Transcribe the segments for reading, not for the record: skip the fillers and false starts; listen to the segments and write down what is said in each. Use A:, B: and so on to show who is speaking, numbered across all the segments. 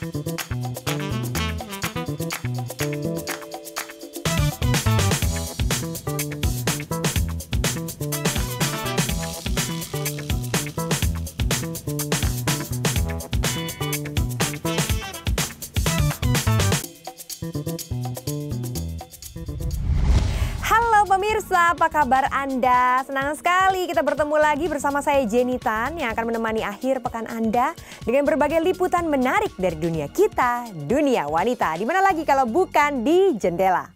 A: Halo pemirsa, apa kabar Anda? Senang sekali kita bertemu lagi bersama saya Jenny Tan yang akan menemani akhir pekan Anda dengan berbagai liputan menarik dari dunia kita, dunia wanita. Di mana lagi kalau bukan di Jendela.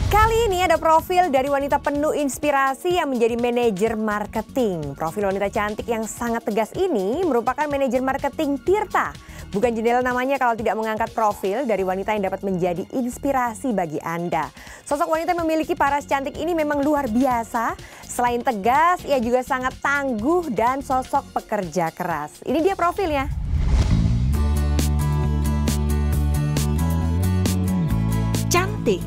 A: Kali ini ada profil dari wanita penuh inspirasi yang menjadi manajer marketing. Profil wanita cantik yang sangat tegas ini merupakan manajer marketing Tirta. Bukan Jendela namanya kalau tidak mengangkat profil dari wanita yang dapat menjadi inspirasi bagi Anda. Sosok wanita yang memiliki paras cantik ini memang luar biasa. Selain tegas, ia juga sangat tangguh dan sosok pekerja keras. Ini dia profilnya.
B: Cantik.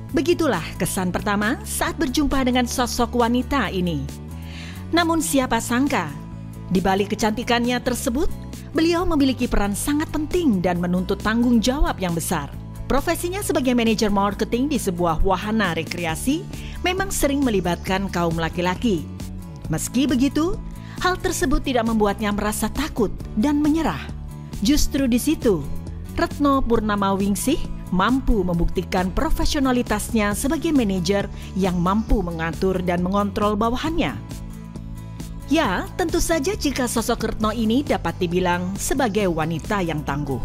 B: Begitulah kesan pertama saat berjumpa dengan sosok wanita ini. Namun siapa sangka, di balik kecantikannya tersebut, beliau memiliki peran sangat penting dan menuntut tanggung jawab yang besar. Profesinya sebagai manajer marketing di sebuah wahana rekreasi memang sering melibatkan kaum laki-laki. Meski begitu, hal tersebut tidak membuatnya merasa takut dan menyerah. Justru di situ, Retno Purnamawingsih mampu membuktikan profesionalitasnya sebagai manajer yang mampu mengatur dan mengontrol bawahannya. Ya, tentu saja jika sosok Retno ini dapat dibilang sebagai wanita yang tangguh.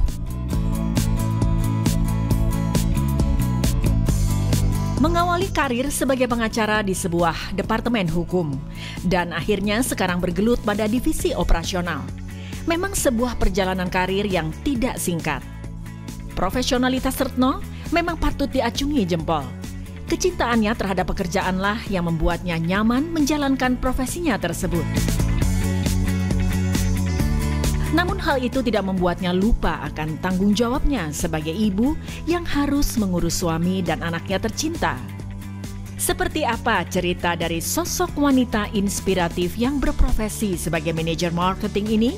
B: Mengawali karir sebagai pengacara di sebuah departemen hukum dan akhirnya sekarang bergelut pada divisi operasional. Memang sebuah perjalanan karir yang tidak singkat. Profesionalitas Retno memang patut diacungi jempol. Kecintaannya terhadap pekerjaanlah yang membuatnya nyaman menjalankan profesinya tersebut. Namun hal itu tidak membuatnya lupa akan tanggung jawabnya sebagai ibu yang harus mengurus suami dan anaknya tercinta. Seperti apa cerita dari sosok wanita inspiratif yang berprofesi sebagai manajer marketing ini?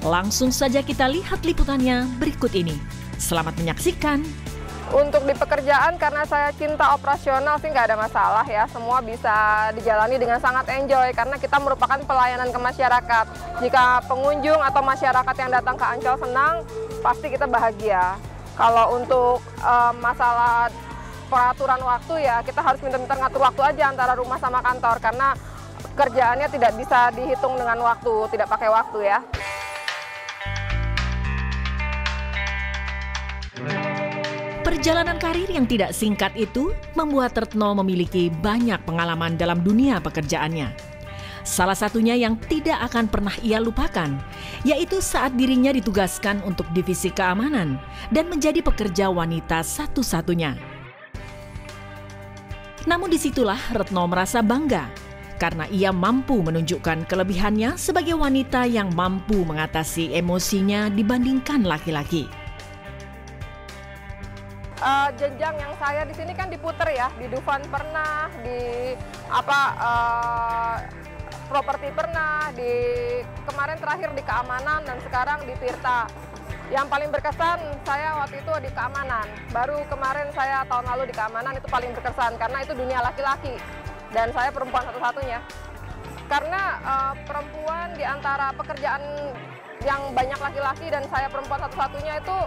B: Langsung saja kita lihat liputannya berikut ini. Selamat menyaksikan.
C: Untuk di pekerjaan, karena saya cinta operasional sih nggak ada masalah ya. Semua bisa dijalani dengan sangat enjoy karena kita merupakan pelayanan ke masyarakat. Jika pengunjung atau masyarakat yang datang ke Ancol senang, pasti kita bahagia. Kalau untuk masalah peraturan waktu ya, kita harus pintar-pintar ngatur waktu aja antara rumah sama kantor karena kerjaannya tidak bisa dihitung dengan waktu, tidak pakai waktu ya.
B: Perjalanan karir yang tidak singkat itu membuat Retno memiliki banyak pengalaman dalam dunia pekerjaannya. Salah satunya yang tidak akan pernah ia lupakan, yaitu saat dirinya ditugaskan untuk divisi keamanan dan menjadi pekerja wanita satu-satunya. Namun disitulah Retno merasa bangga, karena ia mampu menunjukkan kelebihannya sebagai wanita yang mampu mengatasi emosinya dibandingkan laki-laki.
C: Jenjang yang saya di sini kan diputer ya, di Dufan pernah, di properti pernah, di kemarin terakhir di keamanan dan sekarang di Tirta. Yang paling berkesan saya waktu itu di keamanan. Baru kemarin saya tahun lalu di keamanan itu paling berkesan karena itu dunia laki-laki dan saya perempuan satu-satunya. Karena perempuan di antara pekerjaan yang banyak laki-laki dan saya perempuan satu-satunya itu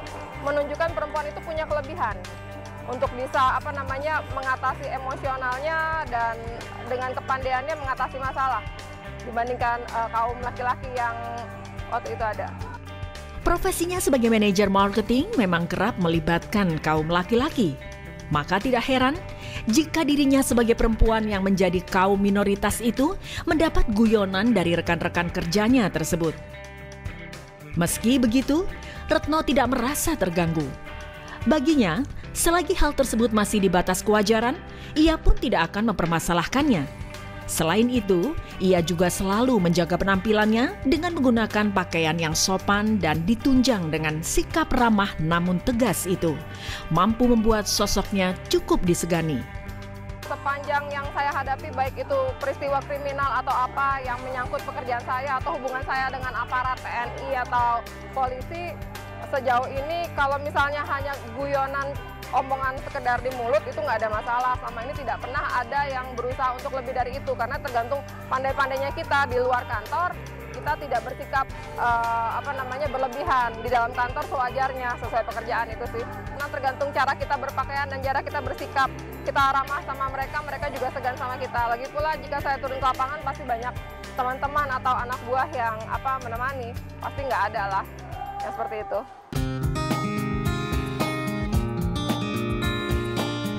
C: menunjukkan perempuan itu punya kelebihan untuk bisa mengatasi emosionalnya dan dengan kepandaiannya mengatasi masalah dibandingkan kaum laki-laki yang waktu itu ada.
B: Profesinya sebagai manajer marketing memang kerap melibatkan kaum laki-laki. Maka tidak heran jika dirinya sebagai perempuan yang menjadi kaum minoritas itu mendapat guyonan dari rekan-rekan kerjanya tersebut. Meski begitu, Retno tidak merasa terganggu. Baginya, selagi hal tersebut masih di batas kewajaran, ia pun tidak akan mempermasalahkannya. Selain itu, ia juga selalu menjaga penampilannya dengan menggunakan pakaian yang sopan dan ditunjang dengan sikap ramah namun tegas itu. Mampu membuat sosoknya cukup disegani.
C: Sepanjang yang saya hadapi, baik itu peristiwa kriminal atau apa yang menyangkut pekerjaan saya atau hubungan saya dengan aparat TNI atau polisi, sejauh ini kalau misalnya hanya guyonan omongan sekedar di mulut itu nggak ada masalah. Selama ini tidak pernah ada yang berusaha untuk lebih dari itu, karena tergantung pandai-pandainya kita di luar kantor. Kita tidak bersikap berlebihan, di dalam kantor sewajarnya sesuai pekerjaan itu sih. Karena tergantung cara kita berpakaian dan cara kita bersikap. Kita ramah sama mereka, mereka juga segan sama kita. Lagi pula jika saya turun ke lapangan pasti banyak teman-teman atau anak buah yang menemani. Pasti nggak ada lah yang seperti itu.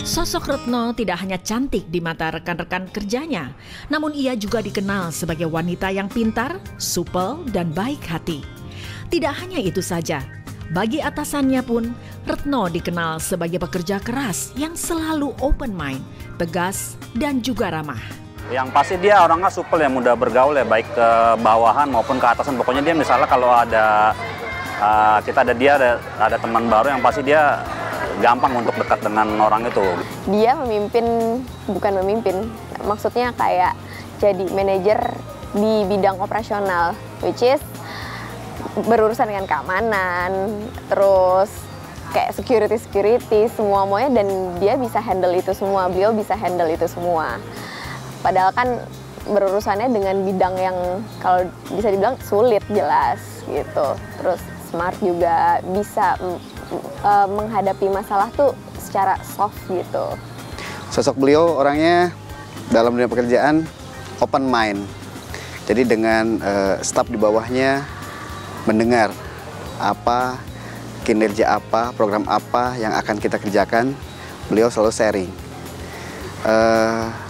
B: Sosok Retno tidak hanya cantik di mata rekan-rekan kerjanya, namun ia juga dikenal sebagai wanita yang pintar, supel, dan baik hati. Tidak hanya itu saja, bagi atasannya pun, Retno dikenal sebagai pekerja keras yang selalu open mind, tegas, dan juga ramah.
D: Yang pasti dia orangnya supel ya, mudah bergaul ya, baik ke bawahan maupun ke atasan. Pokoknya dia misalnya kalau ada ada teman baru, yang pasti dia gampang untuk dekat dengan orang itu.
E: Dia bukan memimpin, maksudnya kayak jadi manajer di bidang operasional, which is berurusan dengan keamanan, terus kayak security semuanya, dan dia bisa handle itu semua, beliau bisa handle itu semua. Padahal kan berurusannya dengan bidang yang kalau bisa dibilang sulit jelas gitu, terus smart juga, bisa menghadapi masalah tuh secara soft gitu.
F: Sosok beliau orangnya dalam dunia pekerjaan open mind. Jadi dengan staf di bawahnya mendengar apa, kinerja apa, program apa yang akan kita kerjakan, beliau selalu sharing.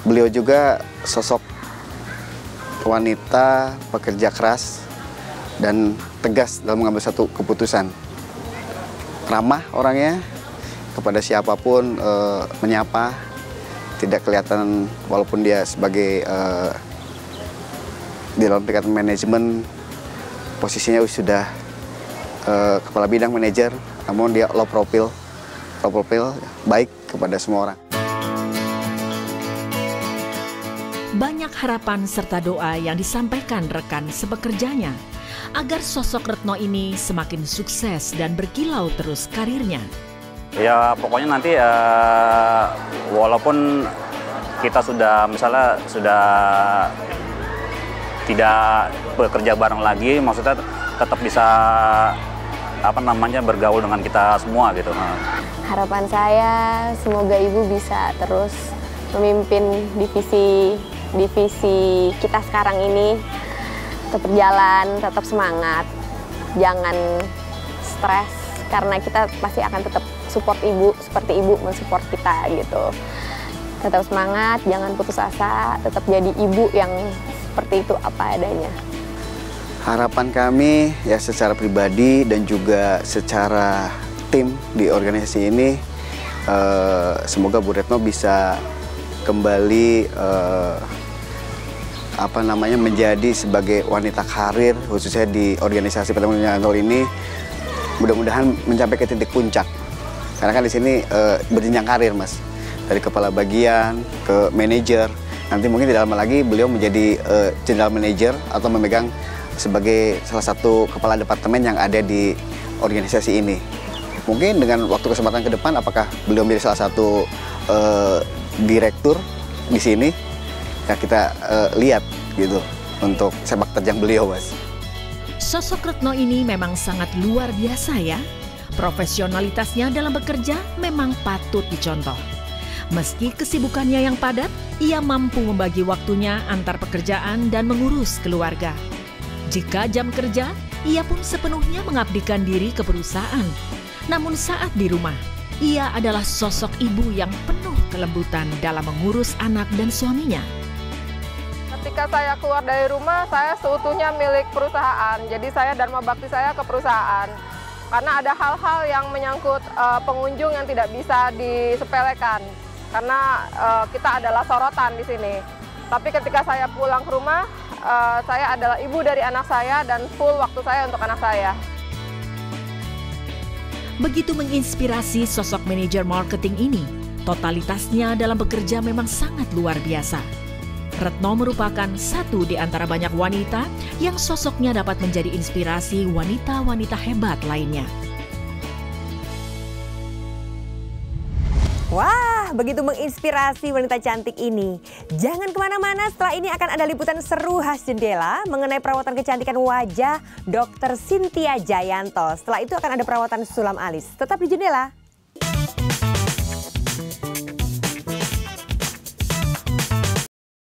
F: Beliau juga sosok wanita pekerja keras dan tegas dalam mengambil satu keputusan. Ramah orangnya, kepada siapapun menyapa, tidak kelihatan walaupun dia sebagai di dalam tingkat manajemen posisinya sudah kepala bidang manajer, namun dia low profile, baik kepada semua orang.
B: Banyak harapan serta doa yang disampaikan rekan sepekerjanya agar sosok Retno ini semakin sukses dan berkilau terus karirnya.
D: Ya pokoknya nanti walaupun kita sudah tidak bekerja bareng lagi, maksudnya tetap bisa bergaul dengan kita semua gitu.
E: Harapan saya semoga Ibu bisa terus memimpin divisi kita sekarang ini, tetap jalan, tetap semangat, jangan stres, karena kita pasti akan tetap support Ibu seperti Ibu mensupport kita gitu. Tetap semangat, jangan putus asa, tetap jadi ibu yang seperti itu apa adanya.
F: Harapan kami ya secara pribadi dan juga secara tim di organisasi ini, semoga Bu Retno bisa kembali menjadi sebagai wanita karir, khususnya di organisasi Pertamina International ini, mudah-mudahan mencapai ke titik puncak. Karena kan di sini berjenjang karir, Mas, dari kepala bagian ke manajer. Nanti mungkin tidak lama lagi beliau menjadi general manager atau memegang sebagai salah satu kepala departemen yang ada di organisasi ini. Mungkin dengan waktu kesempatan ke depan, apakah beliau menjadi salah satu direktur di sini? Ya kita lihat gitu untuk sepak terjang beliau, Mas.
B: Sosok Retno ini memang sangat luar biasa ya. Profesionalitasnya dalam bekerja memang patut dicontoh. Meski kesibukannya yang padat, ia mampu membagi waktunya antar pekerjaan dan mengurus keluarga. Jika jam kerja, ia pun sepenuhnya mengabdikan diri ke perusahaan. Namun saat di rumah, ia adalah sosok ibu yang penuh kelembutan dalam mengurus anak dan suaminya.
C: Ketika saya keluar dari rumah, saya seutuhnya milik perusahaan. Jadi saya dharma bakti saya ke perusahaan. Karena ada hal-hal yang menyangkut pengunjung yang tidak bisa disepelekan. Karena kita adalah sorotan di sini. Tapi ketika saya pulang ke rumah, saya adalah ibu dari anak saya dan full waktu saya untuk anak saya.
B: Begitu menginspirasi sosok manajer marketing ini, totalitasnya dalam bekerja memang sangat luar biasa. Retno merupakan satu di antara banyak wanita yang sosoknya dapat menjadi inspirasi wanita-wanita hebat lainnya.
A: Wah, begitu menginspirasi wanita cantik ini. Jangan kemana-mana, setelah ini akan ada liputan seru khas jendela mengenai perawatan kecantikan wajah Dr. Cynthia Jayanto. Setelah itu akan ada perawatan sulam alis. Tetap di Jendela.